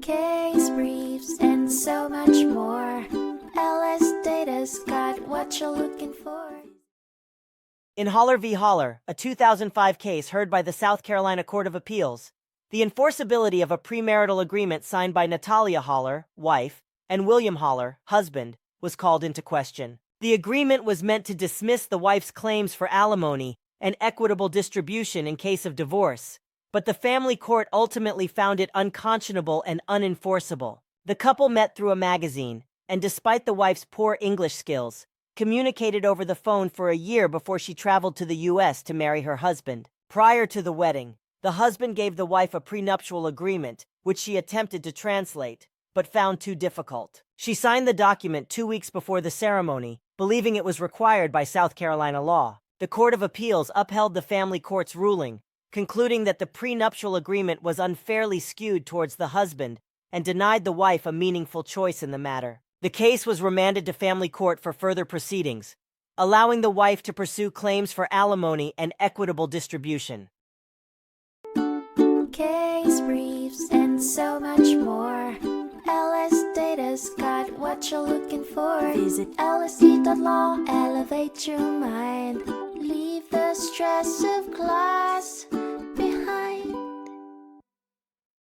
case briefs, and so much more. LSData's got what you're looking for. In Holler v. Holler, a 2005 case heard by the South Carolina Court of Appeals, the enforceability of a premarital agreement signed by Nataliya Holler, wife, and William Holler, husband, was called into question. The agreement was meant to dismiss the wife's claims for alimony and equitable distribution in case of divorce, but the family court ultimately found it unconscionable and unenforceable. The couple met through a magazine, and despite the wife's poor English skills, communicated over the phone for a year before she traveled to the U.S. to marry her husband. Prior to the wedding, the husband gave the wife a prenuptial agreement, which she attempted to translate, but found too difficult. She signed the document 2 weeks before the ceremony, believing it was required by South Carolina law. The Court of Appeals upheld the family court's ruling, concluding that the prenuptial agreement was unfairly skewed towards the husband and denied the wife a meaningful choice in the matter. The case was remanded to family court for further proceedings, allowing the wife to pursue claims for alimony and equitable distribution. Case briefs, and so much more. LSData's got what you're looking for. Visit lsd.law, elevate your mind, leave the stress of class.